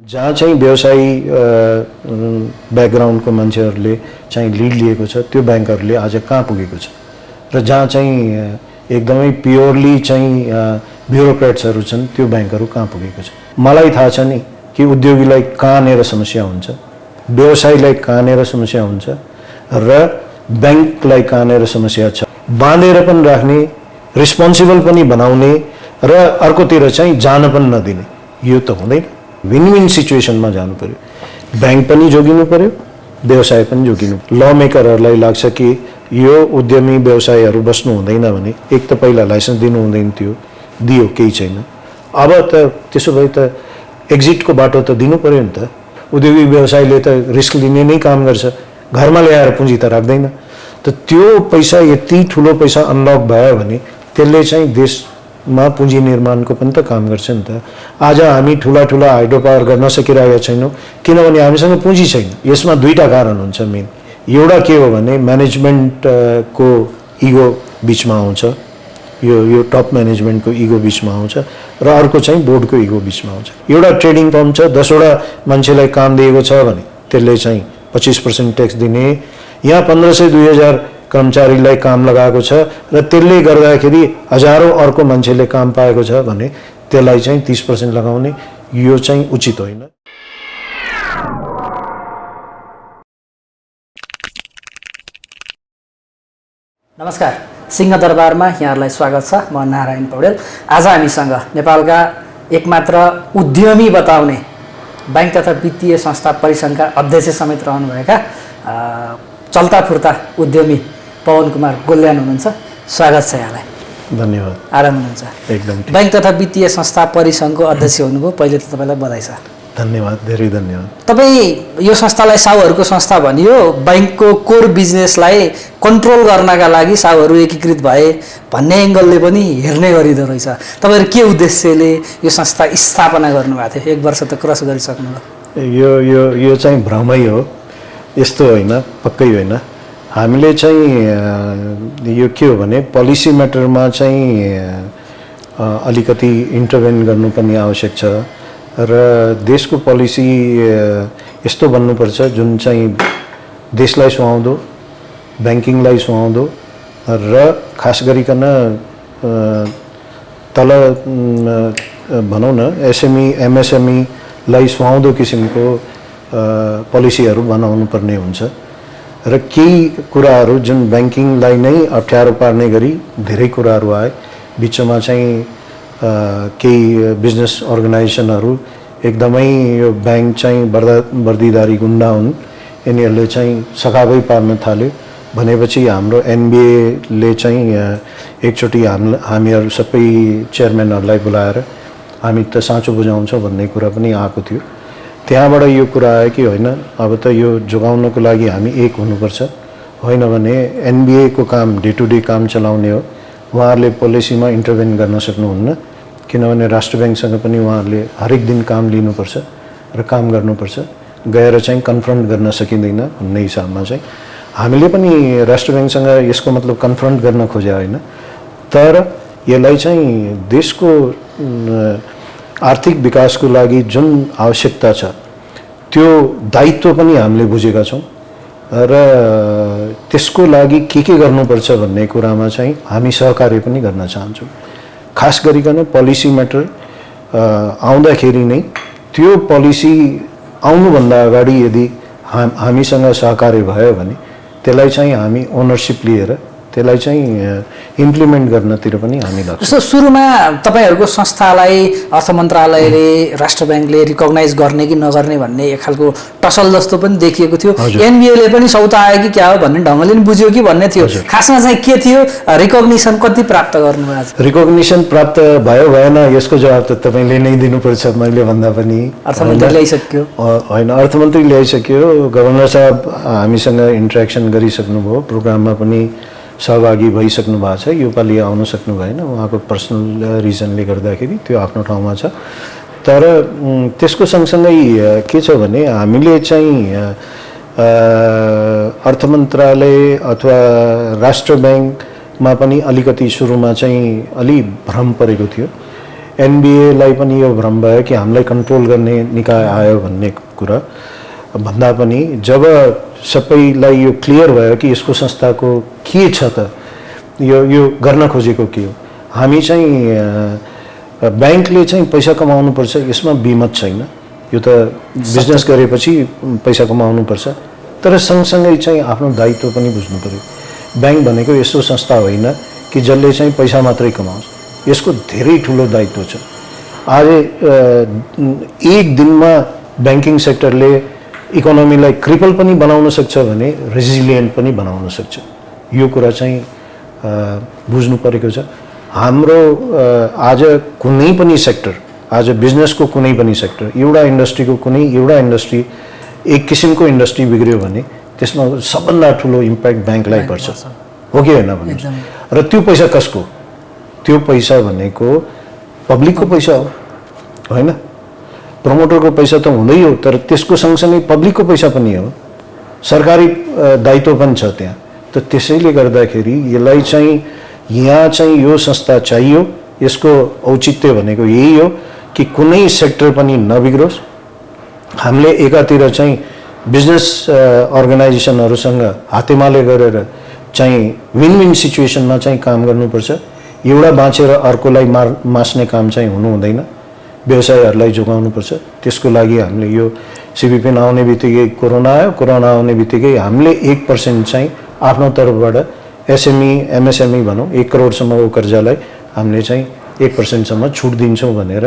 जहाँ चाहिँ व्यवसायी ब्याकग्राउन्डको मान्छेहरूले चाहिँ लिड लिएको छ त्यो ब्याङ्कहरूले आज कहाँ पुगेको छ र जहाँ चाहिँ एकदमै प्योरली चाहिँ ब्युरोक्रेट्सहरू छन् त्यो ब्याङ्कहरू कहाँ पुगेको छ। मलाई थाहा छ नि कि उद्योगीलाई कहाँनिर समस्या हुन्छ, व्यवसायीलाई कहाँनिर समस्या हुन्छ र ब्याङ्कलाई कहाँनिर समस्या छ। बाँधेर पनि राख्ने, रिस्पोन्सिबल पनि बनाउने र अर्कोतिर चाहिँ जान पनि नदिने, यो त हुँदैन। विन विन सिचुएसनमा जानु पर्यो, ब्याङ्क पनि जोगिनु पर्यो, व्यवसाय पनि जोगिनु। ल मेकरहरूलाई लाग्छ कि यो उद्यमी व्यवसायहरू बस्नु हुँदैन भने एक त पहिला लाइसेन्स दिनु हुँदैन थियो, दियो केही छैन। अब त त्यसो भए त एक्जिटको बाटो त दिनु पर्यो नि त। उद्योगिक व्यवसायले त रिस्क लिने नै काम गर्छ, घरमा ल्याएर पुँजी त राख्दैन। त त्यो पैसा यति ठुलो पैसा अनलक भयो भने त्यसले चाहिँ देशमा पुँजी निर्माणको पनि त काम गर्छ नि त। आज हामी ठुला ठुला हाइड्रो पावर गर्न सकिरहेका छैनौँ किनभने हामीसँग पुँजी छैन। यसमा दुईटा कारण हुन्छ मेन। एउटा के हो भने म्यानेजमेन्टको इगो बिचमा आउँछ, यो टप म्यानेजमेन्टको इगो बिचमा आउँछ र अर्को चाहिँ बोर्डको इगो बिचमा आउँछ। एउटा ट्रेडिङ फर्म छ, 10वटा मान्छेलाई काम दिएको छ भने त्यसले चाहिँ 25% ट्याक्स दिने। यहाँ 1500-2000 कर्मचारीलाई काम लगाएको छ र त्यसले गर्दाखेरि हजारौं अर्को मान्छेले काम पाएको छ भने त्यसलाई चाहिँ 30% लगाउने, यो चाहिँ उचित होइन। नमस्कार, सिंहदरबारमा यहाँहरूलाई स्वागत छ। म नारायण पौडेल। आज हामीसँग नेपालका एकमात्र उद्यमी बताउने बैंक तथा वित्तीय संस्था परिसङ्घका अध्यक्ष समेत रहनुभएका चल्ता फुर्ता उद्यमी पवन कुमार गोल्यान हुनुहुन्छ। स्वागत छ यहाँलाई। धन्यवाद। आराम हुनुहुन्छ? एकदम। बैंक तथा वित्तीय संस्था परिसङ्घको अध्यक्ष हुनुभयो, पहिले त तपाईँलाई बधाई छ। धन्यवाद, धेरै धन्यवाद। तपाईँ यो संस्थालाई साहुहरूको संस्था भनियो। बैंकको कोर बिजनेसलाई कन्ट्रोल गर्नका लागि साहुहरू एकीकृत भए भन्ने एङ्गलले पनि हेर्ने गरिँदो रहेछ। तपाईँहरू के उद्देश्यले यो संस्था स्थापना गर्नुभएको थियो? 1 वर्ष त क्रस गरिसक्नुभयो। यो चाहिँ भ्रमै हो, यस्तो होइन, पक्कै होइन। हामीले चाहिँ यो के हो भने पोलिसी म्याटरमा चाहिँ अलिकति इन्टरभेन गर्नुपर्ने आवश्यक छ र देशको पोलिसी यस्तो बन्नुपर्छ जुन चाहिँ देशलाई सुहाउँदो, ब्याङ्किङलाई सुहाउँदो र खास गरिकन तल भनौँ न एसएमई एमएसएमईलाई सुहाउँदो किसिमको पोलिसीहरू बनाउनु पर्ने हुन्छ र केही कुराहरू जुन ब्याङ्किङलाई नै अप्ठ्यारो पार्ने गरी धेरै कुराहरू आए। बिचमा चाहिँ केही बिजनेस अर्गनाइजेसनहरू एकदमै यो ब्याङ्क चाहिँ वर्दीदारी गुन्डा हुन्, यिनीहरूले चाहिँ सखाबै पार्न थाल्यो भनेपछि हाम्रो एनबिएले चाहिँ एकचोटि हामीहरू सबै चेयरम्यानहरूलाई बोलाएर हामी त साँचो बुझाउँछौँ भन्ने कुरा पनि आएको थियो। त्यहाँबाट यो कुरा आयो कि होइन, अब त यो जोगाउनको लागि हामी एक हुनुपर्छ, होइन भने एनबिएको काम डे टु डे काम चलाउने हो। उहाँहरूले पोलिसीमा इन्टरभेन गर्न सक्नुहुन्न किनभने राष्ट्र ब्याङ्कसँग पनि उहाँहरूले हरेक दिन काम लिनुपर्छ र काम गर्नुपर्छ, गएर चाहिँ कन्फ्रन्ट गर्न सकिँदैन भन्ने हिसाबमा चाहिँ हामीले पनि राष्ट्र ब्याङ्कसँग यसको मतलब कन्फ्रन्ट गर्न खोजे होइन, तर यसलाई चाहिँ देशको आर्थिक विकासको लागि जुन आवश्यकता छ त्यो दायित्व पनि हामीले बुझेका छौँ र त्यसको लागि के गर्नुपर्छ भन्ने कुरामा चाहिँ हामी सहकार्य पनि गर्न चाहन्छौँ। खास गरिकन पोलिसी म्याटर आउँदाखेरि नै त्यो पोलिसी आउनुभन्दा अगाडि यदि हामीसँग सहकार्य भयो भने त्यसलाई चाहिँ हामी ओनरसिप लिएर त्यसलाई चाहिँ इम्प्लिमेन्ट गर्नतिर पनि हामी लाग्छ। जस्तो सुरुमा तपाईँहरूको संस्थालाई अर्थ मन्त्रालयले राष्ट्र ब्याङ्कले रिकगनाइज गर्ने कि नगर्ने भन्ने एक खालको टसल जस्तो पनि देखिएको थियो। एनबिएले पनि सौता आयो कि क्या हो भन्ने ढङ्गले पनि बुझ्यो कि भन्ने थियो। खासमा चाहिँ के थियो, रिकग्निसन कति प्राप्त गर्नुभयो? रिकग्निसन प्राप्त भयो भएन यसको जवाब त तपाईँले नै दिनुपर्छ, मैले भन्दा पनि। अर्थमन्त्री ल्याइसक्यो? होइन, अर्थमन्त्री ल्याइसक्यो। गभर्नर साहब हामीसँग इन्ट्रेक्सन गरिसक्नुभयो, प्रोग्राममा पनि सहभागी भइसक्नु भएको छ। योपालि आउन सक्नु भएन, उहाँको पर्सनल रिजनले गर्दाखेरि, त्यो आफ्नो ठाउँमा छ। तर त्यसको सँगसँगै के छ भने हामीले चाहिँ अर्थ मन्त्रालय अथवा राष्ट्र ब्याङ्कमा पनि अलिकति सुरुमा चाहिँ अलि भ्रम परेको थियो। एनबिएलाई पनि यो भ्रम भयो कि हामीलाई कन्ट्रोल गर्ने निकाय आयो भन्ने कुरा भन्दा पनि जब सबैलाई यो क्लियर भयो कि यसको संस्थाको के छ त यो गर्न खोजेको के हो, हामी चाहिँ ब्याङ्कले चाहिँ पैसा कमाउनुपर्छ यसमा बिमत छैन, यो त बिजनेस गरेपछि पैसा कमाउनुपर्छ, तर सँगसँगै चाहिँ आफ्नो दायित्व पनि बुझ्नु पर्यो। ब्याङ्क भनेको यस्तो संस्था होइन कि जसले चाहिँ पैसा मात्रै कमाओस्, यसको धेरै ठुलो दायित्व छ। आज एक दिनमा ब्याङ्किङ सेक्टरले इकोनोमीलाई क्रिपल पनि बनाउन सक्छ भने रेजिलियन्ट पनि बनाउन सक्छ, यो कुरा चाहिँ बुझ्नु परेको छ। हाम्रो आज कुनै पनि सेक्टर, आज बिजनेसको कुनै पनि सेक्टर, एउटा इन्डस्ट्रीको कुनै एउटा इन्डस्ट्री एक किसिमको इन्डस्ट्री बिग्रियो भने त्यसमा सबभन्दा ठुलो इम्प्याक्ट ब्याङ्कलाई पर्छ, हो कि होइन भन्नुहोस्। र त्यो पैसा कसको? त्यो पैसा भनेको पब्लिकको पैसा हो, होइन? प्रमोटरको पैसा त हुँदै हो, तर त्यसको सँगसँगै पब्लिकको पैसा पनि हो, सरकारी दायित्व पनि छ त्यहाँ। त त्यसैले गर्दाखेरि यसलाई चाहिँ यहाँ चाहिँ यो संस्था चाहियो, यसको औचित्य भनेको यही हो कि कुनै सेक्टर पनि नबिग्रोस्। हामीले एकातिर चाहिँ बिजनेस अर्गनाइजेसनहरूसँग हातेमाले गरेर चाहिँ विन विन सिचुएसनमा चाहिँ काम गर्नुपर्छ। एउटा बाँचेर अर्कोलाई मास्ने काम चाहिँ हुनु हुँदैन, व्यवसायहरूलाई जोगाउनुपर्छ। त्यसको लागि हामीले यो सिबिपी आउने बित्तिकै कोरोना आयो, कोरोना आउने बित्तिकै हामीले 1% चाहिँ आफ्नो तर्फबाट एसएमई एमएसएमई भनौँ 1 करोडसम्मको कर्जालाई हामीले चाहिँ 1%सम्म छुट दिन्छौँ भनेर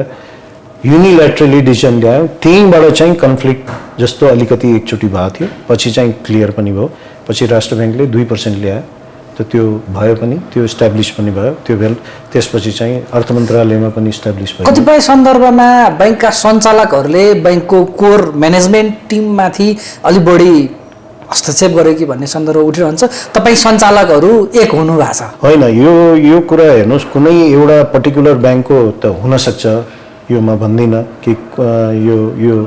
युनिल्याटरली डिसिजन ल्यायौँ। त्यहीँबाट चाहिँ कन्फ्लिक्ट जस्तो अलिकति एकचोटि भएको थियो, पछि चाहिँ क्लियर पनि भयो। पछि राष्ट्र ब्याङ्कले 2% ल्यायो, त त्यो भयो पनि, त्यो इस्टाब्लिस पनि भयो। त्यो त्यसपछि चाहिँ अर्थ मन्त्रालयमा पनि इस्टाब्लिस भयो। कतिपय सन्दर्भमा ब्याङ्कका सञ्चालकहरूले ब्याङ्कको कोर म्यानेजमेन्ट टिममाथि अलि बढी हस्तक्षेप गर्यो कि भन्ने सन्दर्भ उठिरहन्छ। तपाईँ सञ्चालकहरू एक हुनु भएको छ होइन? यो कुरा हेर्नुहोस्, कुनै एउटा पर्टिकुलर ब्याङ्कको त हुनसक्छ, यो म भन्दिनँ कि यो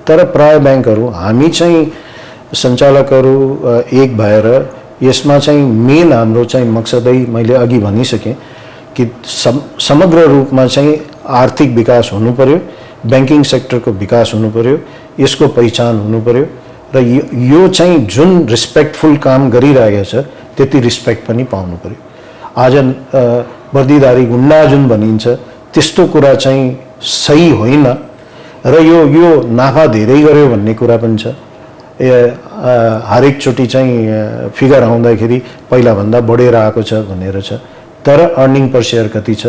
तर प्राय ब्याङ्कहरू हामी चाहिँ सञ्चालकहरू एक भएर यसमा चाहिँ मेन हाम्रो चाहिँ मकसदै मैले अघि भनिसकेँ कि समग्र रूपमा चाहिँ आर्थिक विकास हुनु पर्यो, ब्याङ्किङ सेक्टरको विकास हुनु पर्यो, यसको पहिचान हुनु पर्यो र यो चाहिँ जुन रिस्पेक्टफुल काम गरिरहेको छ त्यति रिस्पेक्ट पनि पाउनु पर्यो। आज वर्दीधारी गुन्डा जुन भनिन्छ त्यस्तो कुरा चाहिँ सही होइन र यो नाफा धेरै गर्यो भन्ने कुरा पनि छ। हरेकचोटि चाहिँ फिगर आउँदाखेरि पहिलाभन्दा बढेर आएको छ भनेर छ, तर अर्निङ पर सेयर कति छ,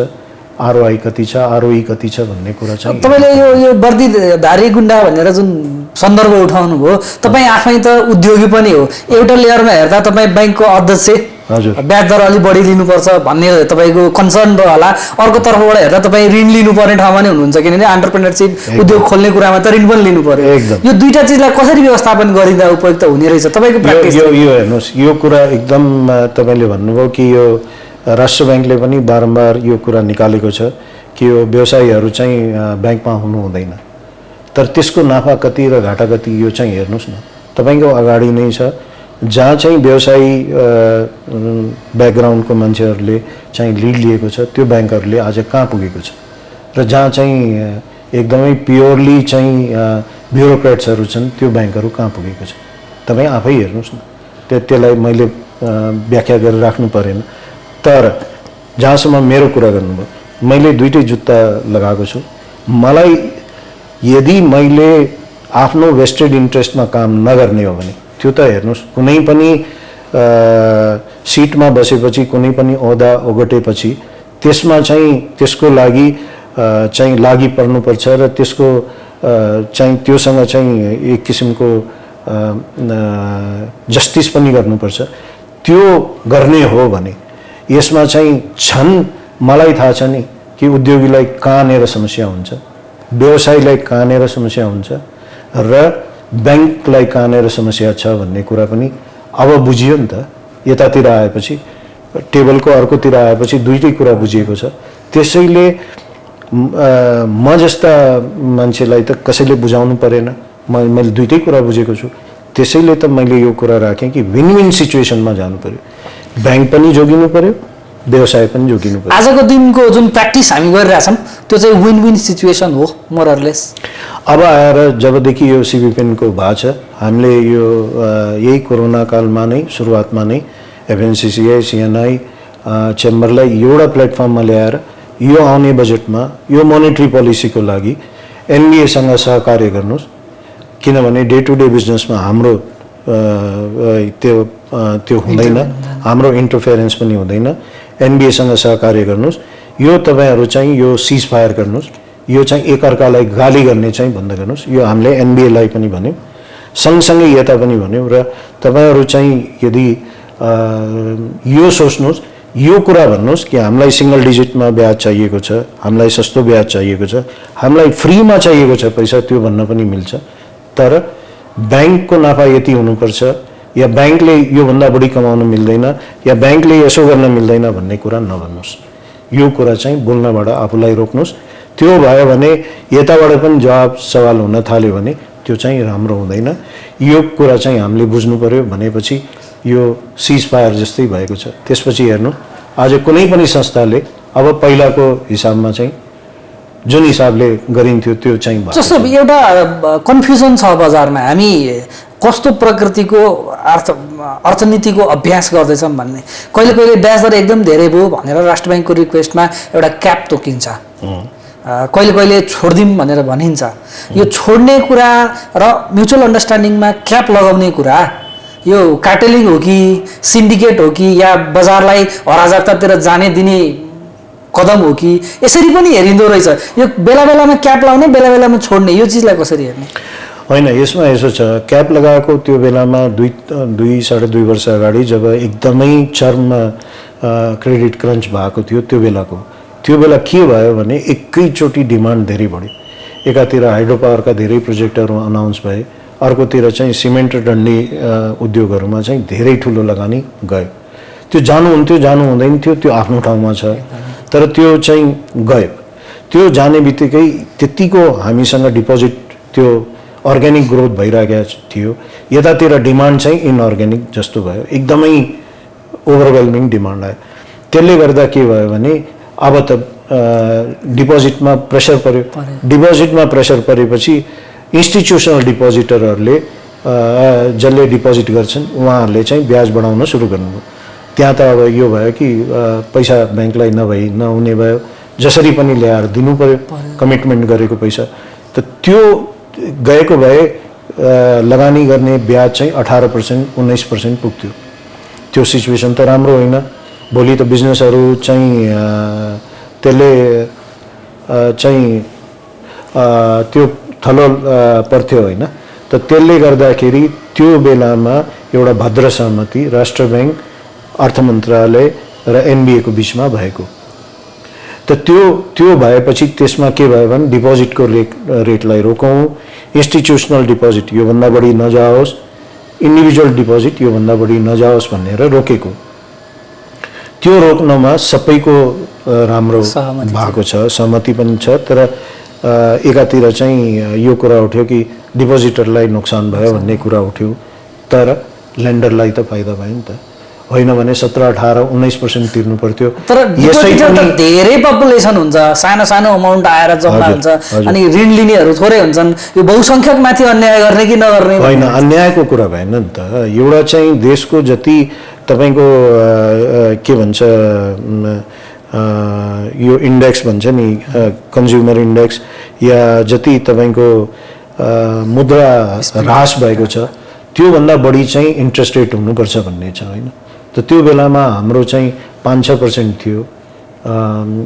आरओआई कति छ, आरओई कति छ भन्ने कुरा चाहिँ तपाईँले यो वर्दीधारी गुन्डा भनेर जुन सन्दर्भ उठाउनु भयो, तपाईँ आफै त उद्योगी पनि हो। एउटा लेयरमा हेर्दा तपाईँ ब्याङ्कको अध्यक्ष, हजुर, ब्याज दर अलि बढी लिनुपर्छ भन्ने तपाईँको कन्सर्न भयो होला। अर्को तर्फबाट हेर्दा तपाईँ ऋण लिनुपर्ने ठाउँमा नै हुनुहुन्छ, किनभने एन्टरप्रेन्योरसिप उद्योग खोल्ने कुरामा त ऋण पनि लिनु पर्यो। एकदम। यो दुईटा चिजलाई कसरी व्यवस्थापन गरिँदा उपयुक्त हुने रहेछ तपाईँको प्र्याक्टिस? यो हेर्नुहोस्, यो कुरा एकदम तपाईँले भन्नुभयो कि यो राष्ट्र ब्याङ्कले पनि बारम्बार यो कुरा निकालेको छ कि यो व्यवसायीहरू चाहिँ ब्याङ्कमा हुनु हुँदैन, तर त्यसको नाफा कति र घाटा कति यो चाहिँ हेर्नुहोस् न, तपाईँको अगाडि नै छ। जहाँ चाहिँ व्यवसायी ब्याकग्राउन्डको मान्छेहरूले चाहिँ लिड लिएको छ त्यो ब्याङ्कहरूले आज कहाँ पुगेको छ, र जहाँ चाहिँ एकदमै प्योरली चाहिँ ब्युरोक्रेट्सहरू छन् त्यो ब्याङ्कहरू कहाँ पुगेको छ तपाईँ आफै हेर्नुहोस् न। त्यसलाई मैले व्याख्या गरेर राख्नु परेन, तर जहाँसम्म मेरो कुरा गर्नुभयो, मैले दुईटै जुत्ता लगाएको छु। मलाई यदि मैले आफ्नो वेस्टेड इन्ट्रेस्टमा काम नगर्ने हो भने त्यो त हेर्नुहोस्, कुनै पनि सिटमा बसेपछि, कुनै पनि ओहदा ओगटेपछि त्यसमा चाहिँ त्यसको लागि चाहिँ लागि पर्नुपर्छ र त्यसको चाहिँ त्योसँग चाहिँ एक किसिमको जस्टिस पनि गर्नुपर्छ। त्यो गर्ने हो भने यसमा चाहिँ झन् मलाई थाहा छ नि कि उद्योगीलाई कहाँनिर समस्या हुन्छ, व्यवसायीलाई कहाँनिर समस्या हुन्छ र ब्याङ्कलाई कहाँनिर समस्या छ भन्ने कुरा पनि अब बुझियो नि त। यतातिर आएपछि, टेबलको अर्कोतिर आएपछि दुईटै कुरा बुझिएको छ। त्यसैले म जस्ता मान्छेलाई त कसैले बुझाउनु परेन, मैले दुईटै कुरा बुझेको छु। त्यसैले त मैले यो कुरा राखेँ कि विन विन सिचुएसनमा जानु पर्यो, ब्याङ्क पनि जोगिनु पर्यो व्यवसाय पनि जोगिनु पर्यो। आजको दिनको जुन प्र्याक्टिस हामी गरिरहेछौँ त्यो चाहिँ विन विन सिचुएसन हो मोररलेस। अब आएर जबदेखि यो सिबिपिएनको भएको छ हामीले यो यही कोरोना कालमा नै सुरुवातमा नै एफएनसिसिआई सिएनआई चेम्बरलाई एउटा प्लेटफर्ममा ल्याएर यो आउने बजेटमा यो मोनेटरी पोलिसीको लागि एनबिएसँग सहकार्य गर्नुहोस्, किनभने डे टु डे बिजनेसमा हाम्रो त्यो हुँदैन, हाम्रो इन्टरफेरेन्स पनि हुँदैन। एनबिएसँग सहकार्य गर्नुहोस्, यो तपाईँहरू चाहिँ यो सिज फायर गर्नुहोस्, यो चाहिँ एकअर्कालाई गाली गर्ने चाहिँ बन्द गर्नुहोस्, यो हामीले एनबिएलाई पनि भन्यौँ, सँगसँगै यता पनि भन्यौँ। र तपाईँहरू चाहिँ यदि यो सोच्नुहोस्, यो कुरा भन्नुहोस् कि हामीलाई सिंगल डिजिटमा ब्याज चाहिएको छ, हामीलाई सस्तो ब्याज चाहिएको छ, हामीलाई फ्रीमा चाहिएको छ पैसा, त्यो भन्न पनि मिल्छ। तर ब्याङ्कको नाफा यति हुनुपर्छ या ब्याङ्कले योभन्दा बढी कमाउन मिल्दैन या ब्याङ्कले यसो गर्न मिल्दैन भन्ने कुरा नभन्नुहोस्। यो कुरा चाहिँ बोल्नबाट आफूलाई रोक्नुहोस्। त्यो भयो भने यताबाट पनि जवाब सवाल हुन थाल्यो भने त्यो चाहिँ राम्रो हुँदैन। यो कुरा चाहिँ हामीले बुझ्नु पर्यो। भनेपछि यो सिज फायर जस्तै भएको छ। त्यसपछि हेर्नु आज कुनै पनि संस्थाले अब पहिलाको हिसाबमा चाहिँ जुन हिसाबले गरिन्थ्यो त्यो चाहिँ जस्तो एउटा कन्फ्युजन छ बजारमा, हामी कस्तो प्रकृतिको अर्थनीतिको अभ्यास गर्दैछौँ भन्ने। कहिले कहिले ब्याज दर एकदम धेरै भयो भनेर राष्ट्र ब्याङ्कको रिक्वेस्टमा एउटा क्याप तोकिन्छ, कहिले कहिले छोडिदिउँ भनेर भनिन्छ। यो छोड्ने कुरा र म्युचुअल अन्डरस्ट्यान्डिङमा क्याप लगाउने कुरा यो कार्टेलिङ हो कि सिन्डिकेट हो कि या बजारलाई अराजकतातिर जाने दिने कदम हो कि यसरी पनि हेरिँदो रहेछ। यो बेला बेलामा क्याप लाउने, बेला बेलामा छोड्ने, यो चिजलाई कसरी हेर्ने? होइन, यसमा यसो छ, क्याप लगाएको त्यो बेलामा 2-2.5 वर्ष अगाडि जब एकदमै चरम क्रेडिट क्रन्च भएको थियो त्यो बेला के भयो भने एकैचोटि डिमान्ड धेरै बढ्यो। एकातिर हाइड्रो पावरका धेरै प्रोजेक्टहरू अनाउन्स भए, अर्कोतिर चाहिँ सिमेन्ट र डन्डी उद्योगहरूमा चाहिँ धेरै ठुलो लगानी गयो। त्यो जानु हुँदैन थियो, त्यो आफ्नो ठाउँमा छ, तर त्यो चाहिँ गयो। त्यो जाने बित्तिकै त्यतिको हामीसँग डिपोजिट त्यो अर्ग्यानिक ग्रोथ भइरहेको थियो, यतातिर डिमान्ड चाहिँ इनअर्ग्यानिक जस्तो भयो, एकदमै ओभरवेल्मिङ डिमान्ड आयो। त्यसले गर्दा के भयो भने अब त डिपोजिटमा प्रेसर पर्यो। डिपोजिटमा प्रेसर परेपछि इन्स्टिट्युसनल डिपोजिटरहरूले जसले डिपोजिट गर्छन् उहाँहरूले चाहिँ ब्याज बढाउन सुरु गर्नुभयो। त्यहाँ त अब यो भयो कि पैसा ब्याङ्कलाई नहुने भयो, जसरी पनि ल्याएर दिनु पर्यो, कमिटमेन्ट गरेको पैसा। त त्यो गएको भए लगानी गर्ने ब्याज चाहिँ 18% 19% पुग्थ्यो। त्यो सिचुएसन त राम्रो होइन। भोलि त बिजनेसहरू चाहिँ त्यसले चाहिँ त्यो थलो पर्थ्यो होइन। त त्यसले गर्दाखेरि त्यो बेलामा एउटा भद्र सहमति राष्ट्र ब्याङ्क, अर्थ मन्त्रालय र एनबिएको बिचमा भएको। त त्यो भएपछि त्यसमा के भयो भने डिपोजिटको रेटलाई रोकौँ, इन्स्टिट्युसनल डिपोजिट योभन्दा बढी नजाओस्, इन्डिभिजुअल डिपोजिट योभन्दा बढी नजाओस् भनेर रोकेको। त्यो रोक्नमा सबैको राम्रो भएको छ, सहमति पनि छ। तर एकातिर चाहिँ यो कुरा उठ्यो कि डिपोजिटरलाई नोक्सान भयो भन्ने कुरा उठ्यो, तर लेन्डरलाई त फाइदा भयो नि त। होइन भने 17, 18, 19% तिर्नु पर्थ्यो। तर धेरै पपुलेसन हुन्छ, सानो सानो अमाउन्ट आएर जम्मा हुन्छ, अनि ऋण लिनेहरू थोरै हुन्छन्। यो बहुसङ्ख्यकमाथि अन्याय गर्ने कि नगर्ने? होइन, अन्यायको कुरा भएन नि त। एउटा चाहिँ देशको जति तपाईँको के भन्छ यो इन्डेक्स भन्छ नि, कन्ज्युमर इन्डेक्स, या जति तपाईँको मुद्रा ह्रास भएको छ त्योभन्दा बढी चाहिँ इन्ट्रेस्ट रेट हुनुपर्छ भन्ने छ होइन। त त्यो बेलामा हाम्रो चाहिँ 5-6% थियो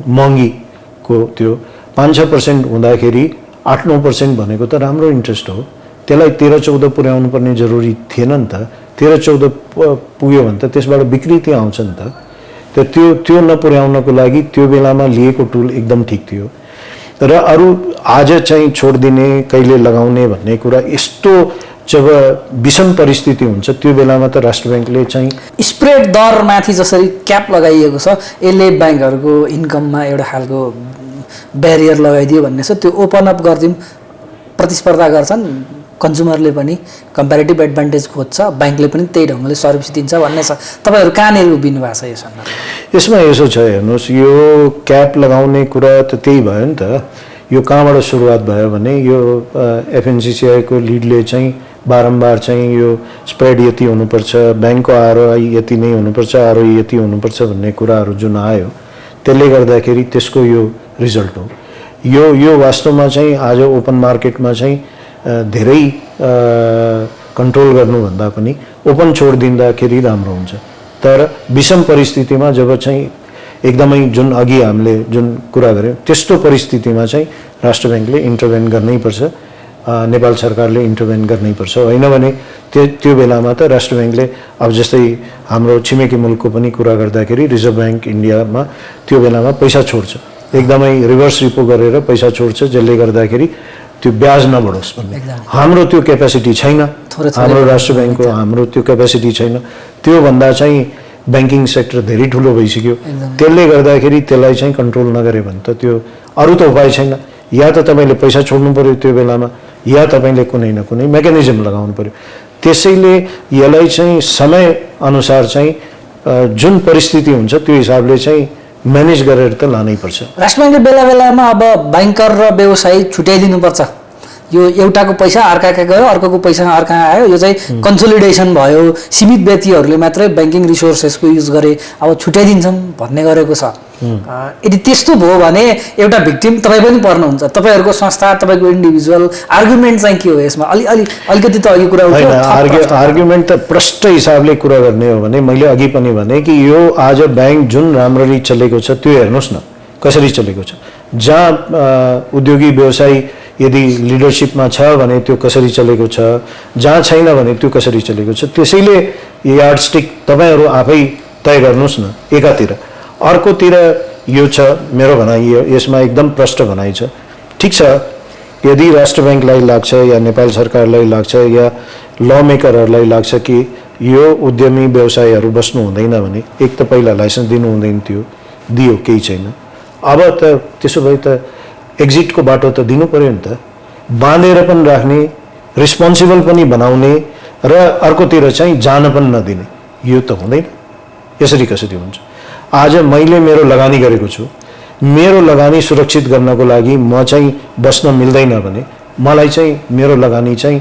महँगीको। त्यो 5-6% हुँदाखेरि 8-9% भनेको त राम्रो इन्ट्रेस्ट हो। त्यसलाई 13-14 पुर्याउनु पर्ने जरुरी थिएन नि त। 13-14 पुग्यो भने त त्यसबाट विकृति आउँछ नि त। त्यो नपुर्याउनको लागि त्यो बेलामा लिएको टुल एकदम ठिक थियो। र अरू आज चाहिँ छोडिदिने, कहिले लगाउने भन्ने कुरा, यस्तो जब विषम परिस्थिति हुन्छ त्यो बेलामा त राष्ट्र ब्याङ्कले चाहिँ स्प्रेड दरमाथि जसरी क्याप लगाइएको छ, यसले ब्याङ्कहरूको इन्कममा एउटा खालको ब्यारियर लगाइदियो भन्ने छ। त्यो ओपन अप गरिदिउँ, प्रतिस्पर्धा गर्छन्, कन्ज्युमरले पनि कम्पेरिटिभ एडभान्टेज खोज्छ, ब्याङ्कले पनि त्यही ढङ्गले सर्भिस दिन्छ भन्ने छ। तपाईँहरू कहाँनिर उभिनु भएको छ यो सन्दर्भमा? यसमा यसो छ, हेर्नुहोस्, यो क्याप लगाउने कुरा त त्यही भयो नि त। यो कहाँबाट सुरुवात भयो भने यो एफएनसिसिआईको लिडले चाहिँ बारम्बार चाहिँ यो स्प्रेड यति हुनुपर्छ, ब्याङ्कको आरओआई यति नै हुनुपर्छ, आरओई यति हुनुपर्छ भन्ने कुराहरू जुन आयो, त्यसले गर्दाखेरि त्यसको यो रिजल्ट हो। यो वास्तवमा चाहिँ आज ओपन मार्केटमा चाहिँ धेरै कन्ट्रोल गर्नुभन्दा पनि ओपन छोडिदिँदाखेरि राम्रो हुन्छ। तर विषम परिस्थितिमा जब चाहिँ एकदमै जुन अघि हामीले जुन कुरा गऱ्यौँ त्यस्तो परिस्थितिमा चाहिँ राष्ट्र ब्याङ्कले इन्टरभेन गर्नैपर्छ, नेपाल सरकारले इन्टरभेन गर्नैपर्छ। होइन भने त्यो बेलामा त राष्ट्र ब्याङ्कले अब जस्तै हाम्रो छिमेकी मुलुकको पनि कुरा गर्दाखेरि रिजर्भ ब्याङ्क इन्डियामा त्यो बेलामा पैसा छोड्छ, एकदमै रिभर्स रिपो गरेर पैसा छोड्छ, जसले गर्दाखेरि त्यो ब्याज नबढोस् भन्ने। हाम्रो त्यो क्यापेसिटी छैन, हाम्रो राष्ट्र ब्याङ्कको हाम्रो त्यो क्यापेसिटी छैन। त्योभन्दा चाहिँ ब्याङ्किङ सेक्टर धेरै ठुलो भइसक्यो, त्यसले गर्दाखेरि त्यसलाई चाहिँ कन्ट्रोल नगरे भने त त्यो अरू त उपाय छैन। या त तपाईँले पैसा छोड्नु पऱ्यो त्यो बेलामा, या तपाईँले कुनै न कुनै मेकानिजम लगाउनु पऱ्यो। त्यसैले यसलाई चाहिँ समयअनुसार चाहिँ जुन परिस्थिति हुन्छ त्यो हिसाबले चाहिँ म्यानेज गरेर त लानैपर्छ। राष्ट्र ब्याङ्कले बेला बेलामा अब ब्याङ्कर र व्यवसायी छुट्याइदिनुपर्छ, यो एउटाको पैसा अर्काका गयो, अर्कोको पैसा अर्का आयो, यो चाहिँ कन्सोलिडेसन भयो, सीमित व्यक्तिहरूले मात्रै ब्याङ्किङ रिसोर्सेसको युज गरे, अब छुट्याइदिन्छौँ भन्ने गरेको छ। यदि त्यस्तो भयो भने एउटा भिक्टिम तपाईँ पनि पर्नुहुन्छ, तपाईँहरूको संस्था, तपाईँको इन्डिभिजुअल आर्गुमेन्ट चाहिँ के हो यसमा? अलिकति त अघि कुरा उठ्यो। आर्गुमेन्ट त प्रष्ट हिसाबले कुरा गर्ने हो भने मैले अघि पनि भने कि यो आज ब्याङ्क जुन राम्ररी चलेको छ त्यो हेर्नुहोस् न कसरी चलेको छ। जहाँ उद्योगी व्यवसायी यदि लिडरसिपमा छ भने त्यो कसरी चलेको छ, जहाँ छैन भने त्यो कसरी चलेको छ। त्यसैले यार्डस्टिक तपाईँहरू आफै तय गर्नुहोस् न एकातिर। अर्कोतिर यो छ मेरो भनाइ, यसमा एकदम प्रष्ट भनाइ छ। ठिक छ, यदि राष्ट्र ब्याङ्कलाई लाग्छ या नेपाल सरकारलाई लाग्छ या ल मेकरहरूलाई लाग्छ कि यो उद्यमी व्यवसायहरू बस्नु हुँदैन भने एक त पहिला लाइसेन्स दिनु हुँदैन थियो, दियो, केही छैन। अब त त्यसो भए त एक्जिटको बाटो त दिनु पर्यो नि त, बाँधेर पनि राख्ने, रिस्पोन्सिबल पनि बनाउने र अर्कोतिर चाहिँ जान पनि नदिने, यो त हुँदैन। यसरी कसरी हुन्छ? आज मैले मेरो लगानी गरेको छु, मेरो लगानी सुरक्षित गर्नको लागि म चाहिँ बस्न मिल्दैन भने मलाई चाहिँ मेरो लगानी चाहिँ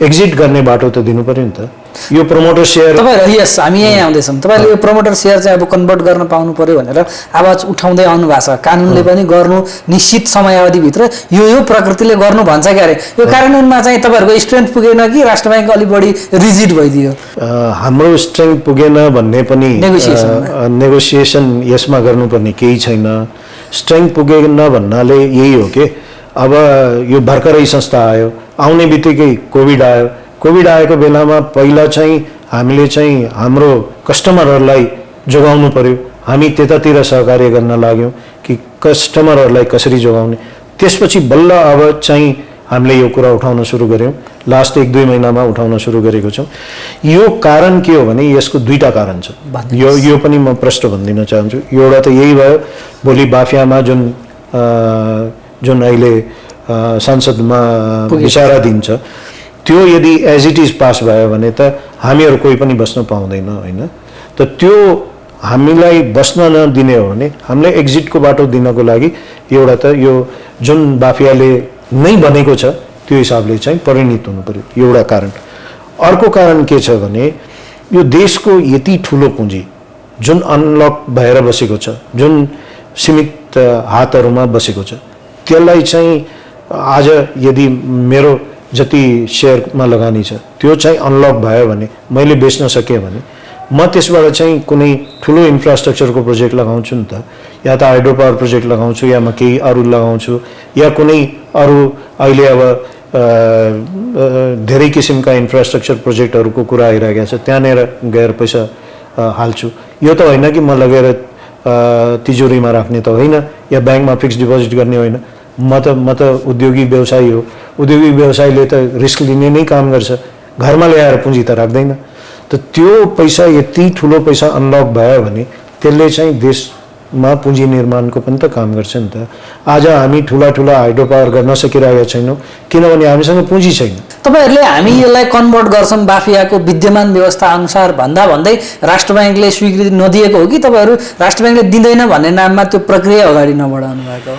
एक्जिट गर्ने बाटो त दिनु पर्यो नि त। यो प्रमोटर सेयर तपाईहरु यस हामी यही आउँदैछौँ। तपाईले यो प्रमोटर सेयर चाहिँ अब कन्भर्ट गर्न पाउनु पर्यो भनेर आवाज उठाउँदै आउनु भएको छ। कानुनले पनि गर्नु निश्चित समयावधिभित्र यो प्रकृतिले गर्नु भन्छ क्यारे। यो कार्यान्वयनमा चाहिँ तपाईहरुको स्ट्रेन्थ पुगेन कि राष्ट्र बैंक अलि बढी रिजिड भइदियो? हाम्रो स्ट्रेन्थ पुगेन भन्ने पनि नेगोसिएसन यसमा गर्नुपर्ने केही छैन। स्ट्रेन्थ पुगेन भन्नाले यही हो कि अब यो भर्खरै संस्था आयो, आउने बित्तिकै कोभिड आयो। कोभिड आएको बेलामा पहिला चाहिँ हामीले चाहिँ हाम्रो कस्टमरहरूलाई जोगाउनु पर्यो। हामी त्यतातिर सहकार्य गर्न लाग्यौँ कि कस्टमरहरूलाई कसरी जोगाउने। त्यसपछि बल्ल अब चाहिँ हामीले यो कुरा उठाउन सुरु गऱ्यौँ। लास्ट 1-2 महिनामा उठाउन सुरु गरेको छौँ। यो कारण के हो भने यसको दुईटा कारण छ। यो पनि म प्रष्ट भनिदिन चाहन्छु। एउटा त यही भयो, भोलि बाफियामा जुन अहिले संसदमा विचाराधीन छ त्यो यदि एज इट इज पास भयो भने त हामीहरू कोही पनि बस्न पाउँदैन होइन। त त्यो हामीलाई बस्न नदिने हो भने हामीलाई एक्जिटको बाटो दिनको लागि एउटा त यो जुन बाफियाले नै बनेको छ त्यो हिसाबले चाहिँ परिणत हुनु पर्यो, एउटा कारण। अर्को कारण के छ भने यो देशको यति ठुलो पुँजी जुन अनलक भएर बसेको छ, जुन सीमित हातहरूमा बसेको छ, त्यसलाई चाहिँ आज यदि मेरो जति सेयरमा लगानी छ त्यो चाहिँ अनलक भयो भने मैले बेच्न सकेँ भने म त्यसबाट चाहिँ कुनै ठुलो इन्फ्रास्ट्रक्चरको प्रोजेक्ट लगाउँछु नि त, या त हाइड्रो पावर प्रोजेक्ट लगाउँछु, या म केही अरू लगाउँछु, या कुनै अरू अहिले अब धेरै किसिमका इन्फ्रास्ट्रक्चर प्रोजेक्टहरूको कुरा आइरहेको छ, त्यहाँनिर गएर पैसा हाल्छु। यो त होइन कि म लगेर तिजोरीमा राख्ने त होइन, या ब्याङ्कमा फिक्स डिपोजिट गर्ने होइन। म त उद्योगी व्यवसायी हो। उद्योगी व्यवसायीले त रिस्क लिने नै काम गर्छ, घरमा ल्याएर पुँजी त राख्दैन। त त्यो पैसा यति ठुलो पैसा अनलक भयो भने त्यसले चाहिँ देश मा पुँजी निर्माणको पनि त काम गर्छ नि त। आज हामी ठुला ठुला हाइड्रो पावर गर्न सकिरहेका छैनौँ किनभने हामीसँग पुँजी छैन। तपाईँहरूले हामी यसलाई कन्भर्ट गर्छौँ बाफियाको विद्यमान व्यवस्था अनुसार भन्दा भन्दै राष्ट्र ब्याङ्कले स्वीकृति नदिएको हो कि तपाईँहरू राष्ट्र ब्याङ्कले दिँदैन भन्ने नाममा त्यो प्रक्रिया अगाडि नबढाउनु भएको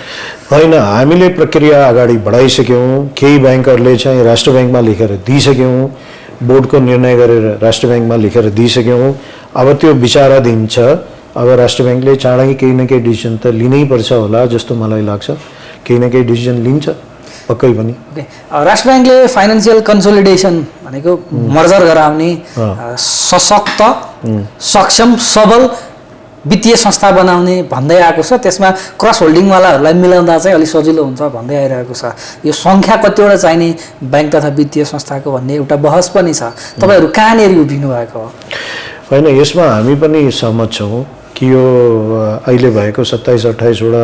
होइन, हामीले प्रक्रिया अगाडि बढाइसक्यौँ। केही ब्याङ्कहरूले चाहिँ राष्ट्र ब्याङ्कमा लेखेर दिइसक्यौँ, बोर्डको निर्णय गरेर राष्ट्र ब्याङ्कमा लेखेर दिइसक्यौँ। अब त्यो विचाराधीन छ। अब राष्ट्र ब्याङ्कले चाँडै केही न केही डिसिजन त लिनै पर्छ होला जस्तो मलाई लाग्छ। केही न केही डिसिजन लिन्छ पक्कै पनि। ओके, राष्ट्र ब्याङ्कले फाइनेन्सियल कन्सोलिडेसन भनेको मर्जर गराउने सशक्त सक्षम सबल वित्तीय संस्था बनाउने भन्दै आएको छ। त्यसमा क्रस होल्डिङवालाहरूलाई मिलाउँदा चाहिँ अलिक सजिलो हुन्छ भन्दै आइरहेको छ। यो सङ्ख्या कतिवटा चाहिने ब्याङ्क तथा वित्तीय संस्थाको भन्ने एउटा बहस पनि छ। तपाईँहरू कहाँनिर उभिनु भएको हो? होइन, यसमा हामी पनि सहमत छौँ कि यो अहिले भएको 27-28वटा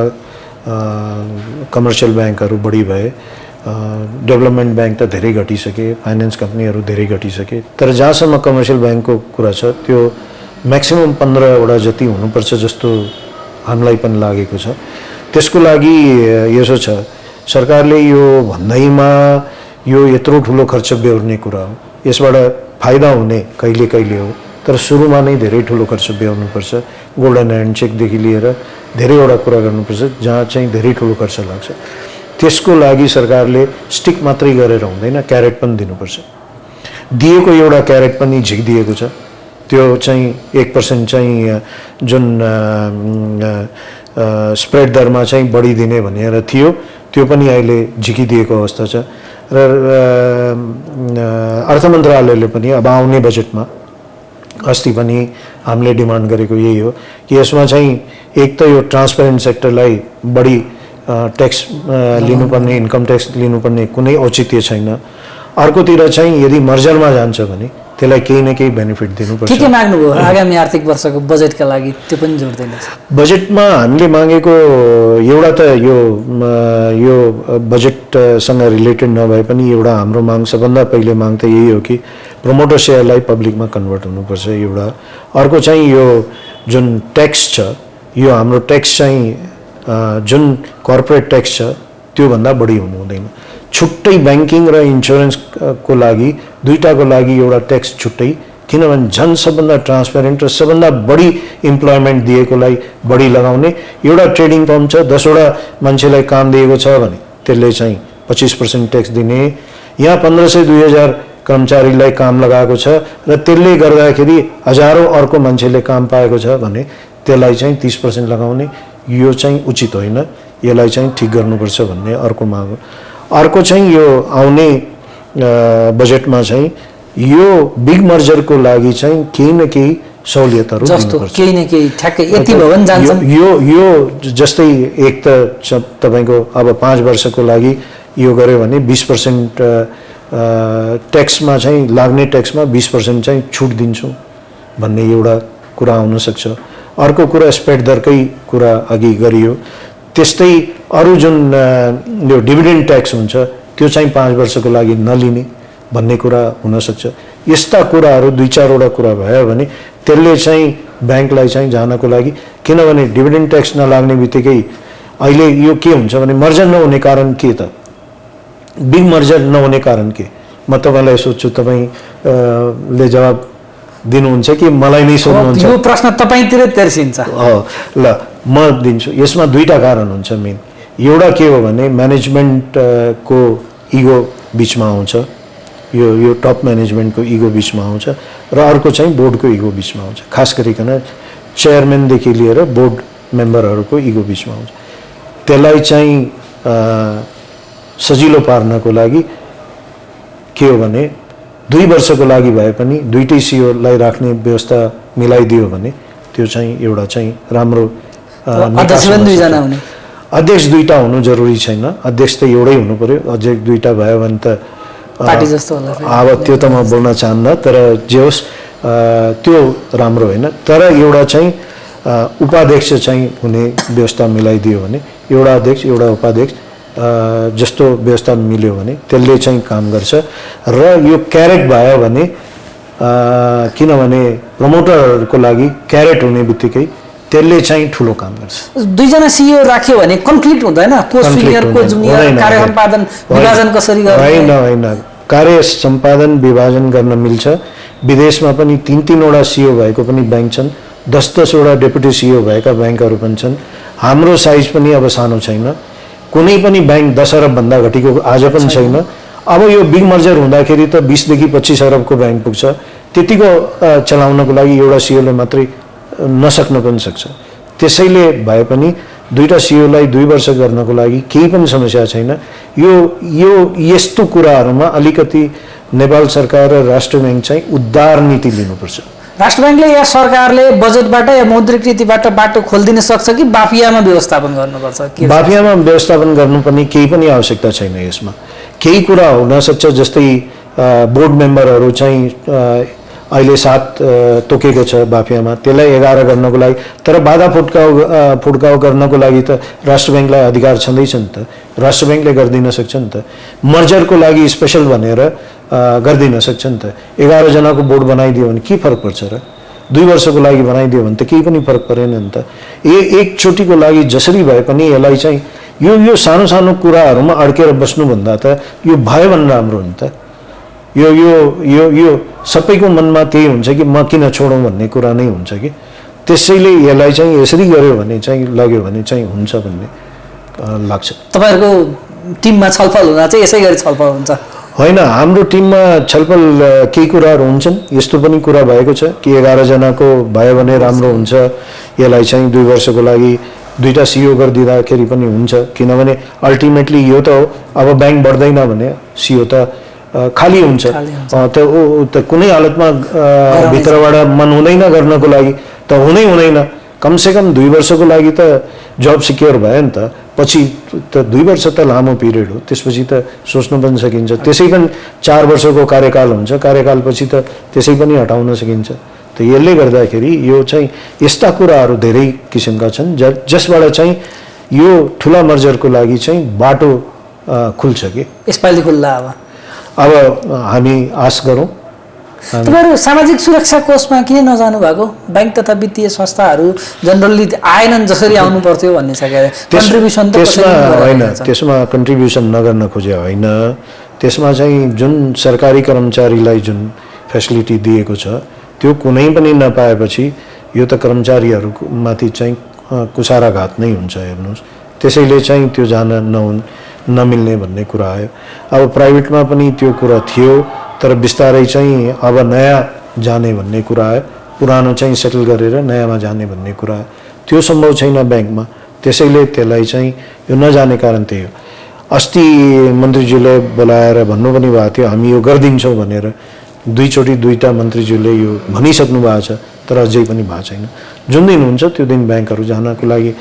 कमर्सियल ब्याङ्कहरू बढी भए, डेभलपमेन्ट ब्याङ्क त धेरै घटिसके, फाइनेन्स कम्पनीहरू धेरै घटिसके। तर जहाँसम्म कमर्सियल ब्याङ्कको कुरा छ त्यो म्याक्सिमम् 15वटा जति हुनुपर्छ जस्तो हामीलाई पनि लागेको छ। त्यसको लागि यसो छ, सरकारले यो भन्दैमा यो यत्रो ठुलो खर्च बेहोर्ने कुरा हो, यसबाट फाइदा हुने कहिले कहिले हो, तर सुरुमा नै धेरै ठुलो खर्च बेहोर्नुपर्छ। गोल्डन ह्यान्डसेकदेखि लिएर धेरैवटा कुरा गर्नुपर्छ जहाँ चाहिँ धेरै ठुलो खर्च लाग्छ। त्यसको लागि सरकारले स्टिक मात्रै गरेर हुँदैन, क्यारेट पनि दिनुपर्छ। दिएको एउटा क्यारेट पनि झिकिदिएको छ। त्यो चाहिँ 1% चाहिँ जुन स्प्रेड दरमा चाहिँ बढी दिने भनेर थियो त्यो पनि अहिले झिकिदिएको अवस्था छ। र अर्थ मन्त्रालयले पनि अब आउने बजेटमा अस्ति पनि हामीले डिमान्ड गरेको यही हो कि यसमा चाहिँ एक त यो ट्रान्सपेरेन्ट सेक्टरलाई बढी ट्याक्स लिनुपर्ने, इन्कम ट्याक्स लिनुपर्ने कुनै औचित्य छैन। अर्कोतिर चाहिँ यदि मर्जरमा जान्छ भने त्यसलाई केही न केही बेनिफिट दिनुपर्छ। के माग्नुभयो आगामी आर्थिक वर्षको बजेटका लागि त्यो पनि जोड्दैनस्? बजेटमा हामीले मागेको एउटा त यो बजेटसँग रिलेटेड नभए पनि एउटा हाम्रो माग, सबभन्दा पहिले माग त यही हो कि प्रमोटर सेयरलाई पब्लिकमा कन्भर्ट हुनुपर्छ एउटा। अर्को चाहिँ यो जुन ट्याक्स छ, यो हाम्रो ट्याक्स चाहिँ जुन कर्पोरेट ट्याक्स छ त्योभन्दा बढी हुनु हुँदैन। छुट्टै ब्याङ्किङ र इन्सुरेन्सको लागि दुईटाको लागि एउटा ट्याक्स छुट्टै, किनभने झन् सबभन्दा ट्रान्सपेरेन्ट र सबभन्दा बढी इम्प्लोइमेन्ट दिएकोलाई बढी लगाउने। एउटा ट्रेडिङ फर्म छ, 10वटा मान्छेलाई काम दिएको छ भने त्यसले चाहिँ 25% ट्याक्स दिने। यहाँ 1500-2000 कर्मचारीलाई काम लगाएको छ र त्यसले गर्दाखेरि हजारौँ अर्को मान्छेले काम पाएको छ भने त्यसलाई चाहिँ 30% लगाउने। यो चाहिँ उचित होइन, यसलाई चाहिँ ठिक गर्नुपर्छ भन्ने अर्को माग हो। अर्को चाहिँ यो आउने बजेटमा चाहिँ यो बिग मर्जरको लागि चाहिँ केही न केही सहुलियतहरू दिनुपर्छ। केही न केही ठ्याक्कै यति भयो भने जान्छ। यो जस्तै एक त तपाईँको अब 5 वर्षको लागि यो गर्यो भने 20% ट्याक्समा चाहिँ लाग्ने ट्याक्समा 20% चाहिँ छुट दिन्छौँ भन्ने एउटा कुरा आउन सक्छ। अर्को कुरा स्प्रेड दरकै कुरा अघि गरियो। त्यस्तै अरू जुन यो डिभिडेन्ड ट्याक्स हुन्छ त्यो चाहिँ 5 वर्षको लागि नलिने भन्ने कुरा हुनसक्छ। यस्ता कुराहरू 2-4वटा कुरा भयो भने त्यसले चाहिँ ब्याङ्कलाई चाहिँ जानको लागि, किनभने डिभिडेन्ड ट्याक्स नलाग्ने बित्तिकै अहिले यो के हुन्छ भने मर्जर नहुने कारण के त? बिग मर्जर नहुने कारण के? म तपाईँलाई सोध्छु, तपाईँले जवाब दिनुहुन्छ कि मलाई नै सोध्नुहुन्छ? यो प्रश्न तपाईँतिर तेर्सिन्छ। ल म दिन्छु। यसमा 2टा कारण हुन्छ मेन। एउटा के हो भने म्यानेजमेन्टको इगो बिचमा आउँछ, यो टप म्यानेजमेन्टको इगो बिचमा आउँछ र अर्को चाहिँ बोर्डको इगो बिचमा आउँछ। खास गरिकन चेयरम्यानदेखि लिएर बोर्ड मेम्बरहरूको इगो बिचमा आउँछ। त्यसलाई चाहिँ सजिलो पार्नको लागि के हो भने 2 वर्षको लागि भए पनि 2टै सिओलाई राख्ने व्यवस्था मिलाइदियो भने त्यो चाहिँ एउटा चाहिँ राम्रो। अध्यक्ष 2टा हुनु जरुरी छैन, अध्यक्ष त एउटै हुनु पर्यो। अध्यक्ष 2टा भयो भने त पार्टी जस्तो होला। अब त्यो त म बोल्न चाहन्न, तर जे होस् त्यो राम्रो होइन। तर एउटा चाहिँ उपाध्यक्ष चाहिँ हुने व्यवस्था मिलाइदियो भने, एउटा अध्यक्ष एउटा उपाध्यक्ष जस्तो व्यवस्था मिल्यो भने त्यसले चाहिँ काम गर्छ। र यो क्यारेट भयो भने, किनभने प्रमोटरहरूको लागि क्यारेट हुने बित्तिकै त्यसले चाहिँ ठुलो काम गर्छ। दुईजना सिइओ राख्यो भने कन्फ्लिक्ट हुँदैन? को सिनियर को जुनियर, कार्य सम्पादन विभाजन कसरी गर्ने? होइन, कार्य सम्पादन विभाजन गर्न मिल्छ। विदेशमा पनि 3-3वटा सिइओ भएको पनि ब्याङ्क छन्, 10-10वटा डेपुटी सिइओ भएका ब्याङ्कहरू पनि छन्। हाम्रो साइज पनि अब सानो छैन, कुनै पनि ब्याङ्क 10 अरबभन्दा घटीको आज पनि छैन। अब यो बिग मर्जर हुँदाखेरि त 20 देखि 25 अरबको ब्याङ्क पुग्छ। त्यतिको चलाउनको लागि एउटा सिइओले मात्रै नसक्न पनि सक्छ। त्यसैले भए पनि दुईटा सिइओलाई 2 वर्ष गर्नको लागि केही पनि समस्या छैन। यो यस्तो कुराहरूमा अलिकति नेपाल सरकार र राष्ट्र ब्याङ्क चाहिँ उदार नीति लिनुपर्छ। राष्ट्र ब्याङ्कले या सरकारले बजेटबाट या मौद्रिक नीतिबाट बाटो खोलिदिन सक्छ कि बाफियामा व्यवस्थापन गर्नुपर्छ? बाफियामा व्यवस्थापन गर्नुपर्ने केही पनि आवश्यकता छैन। यसमा केही कुरा हुन सक्छ, जस्तै बोर्ड मेम्बरहरू चाहिँ अहिले 7 तोकेको छ बाफियामा, त्यसलाई 11 गर्नको लागि। तर बाधा फुड्काउ गर्नको लागि त राष्ट्र ब्याङ्कलाई अधिकार छँदैछ नि त, राष्ट्र ब्याङ्कले गरिदिन सक्छ नि त। मर्जरको लागि स्पेसल भनेर गरिदिन सक्छ नि त। 11 जनाको बोर्ड बनाइदियो भने के फरक पर्छ र? 2 वर्षको लागि बनाइदियो भने त केही पनि फरक परेन नि त। एकचोटिको लागि जसरी भए पनि यसलाई चाहिँ यो सानो सानो कुराहरूमा अड्केर बस्नुभन्दा त यो भयो भने राम्रो हो नि त। यो सबैको मनमा त्यही हुन्छ कि म किन छोडौँ भन्ने कुरा नै हुन्छ कि। त्यसैले यसलाई चाहिँ यसरी गर्यो भने चाहिँ लग्यो भने चाहिँ हुन्छ भन्ने लाग्छ। तपाईँहरूको टिममा छलफल हुँदा चाहिँ यसै गरी छलफल हुन्छ? होइन, हाम्रो टिममा छलफल केही कुराहरू हुन्छन्। यस्तो पनि कुरा भएको छ कि 11 जनाको भयो भने राम्रो हुन्छ, यसलाई चाहिँ 2 वर्षको लागि 2टा सिइओ गरिदिँदाखेरि पनि हुन्छ। किनभने अल्टिमेटली यो त हो, अब ब्याङ्क बढ्दैन भने सिइओ त खाली हुन्छ। त कुनै हालतमा भित्रबाट मन हुँदैन गर्नको लागि त हुँदैन। कमसेकम 2 वर्षको लागि त जब सिक्योर भयो नि त। पछि त 2 वर्ष त लामो पिरियड हो, त्यसपछि त सोच्नु पनि सकिन्छ। त्यसै पनि 4 वर्षको कार्यकाल हुन्छ, कार्यकालपछि त त्यसै पनि हटाउन सकिन्छ। त यसले गर्दाखेरि यो चाहिँ यस्ता कुराहरू धेरै किसिमका छन् जसबाट चाहिँ यो ठुला मर्जरको लागि चाहिँ बाटो खुल्छ कि यसपालि खुल्ला। अब हामी आश गरौँ। तपाईँहरू सामाजिक सुरक्षा कोषमा किन नजानु भएको? ब्याङ्क तथा वित्तीय संस्थाहरू जनरली आएनन् जसरी आउनु पर्थ्यो भन्ने छ क्या। कन्ट्रिब्युसन त्यसमा होइन, त्यसमा कन्ट्रिब्युसन नगर्न खोजे होइन। त्यसमा चाहिँ जुन सरकारी कर्मचारीलाई जुन फेसिलिटी दिएको छ त्यो कुनै पनि नपाएपछि यो त कर्मचारीहरूमाथि चाहिँ कुसाराघात नै हुन्छ। हेर्नुहोस्, त्यसैले चाहिँ त्यो जान नमिल्ने भन्ने कुरा आयो। अब प्राइभेटमा पनि त्यो कुरा थियो, तर बिस्तारै चाहिँ अब नयाँ जाने भन्ने कुरा आयो। पुरानो चाहिँ सेटल गरेर नयाँमा जाने भन्ने कुरा आयो। त्यो सम्भव छैन ब्याङ्कमा। त्यसैले त्यसलाई चाहिँ यो नजाने कारण त्यही हो। अस्ति मन्त्रीज्यूले बोलाएर भन्नु पनि भएको थियो हामी यो गरिदिन्छौँ भनेर। 2 चोटि 2टा मन्त्रीज्यूले यो भनिसक्नु भएको छ, तर अझै पनि भएको छैन। जुन दिन हुन्छ त्यो दिन ब्याङ्कहरू जानको लागि,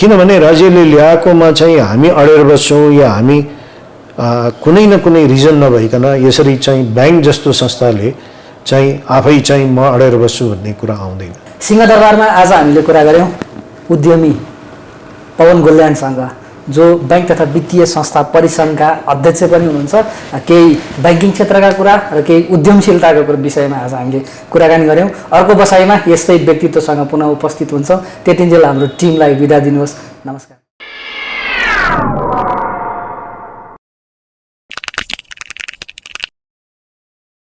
किनभने राज्यले ल्याएकोमा चाहिँ हामी अडेर बस्छौँ या हामी कुनै न कुनै रिजन नभइकन यसरी चाहिँ ब्याङ्क जस्तो संस्थाले चाहिँ आफै चाहिँ म अडेर बस्छु भन्ने कुरा आउँदैन। सिंहदरबारमा आज हामीले कुरा गऱ्यौँ उद्यमी पवन गोल्यानसँग, जो ब्याङ्क तथा वित्तीय संस्था परिसङ्घका अध्यक्ष पनि हुनुहुन्छ। केही ब्याङ्किङ क्षेत्रका कुरा र केही उद्यमशीलताको विषयमा आज हामीले कुराकानी गऱ्यौँ। अर्को बसाइमा यस्तै व्यक्तित्वसँग पुनः उपस्थित हुन्छौँ। त्यतिन्जेल हाम्रो टिमलाई बिदा दिनुहोस्। नमस्कार।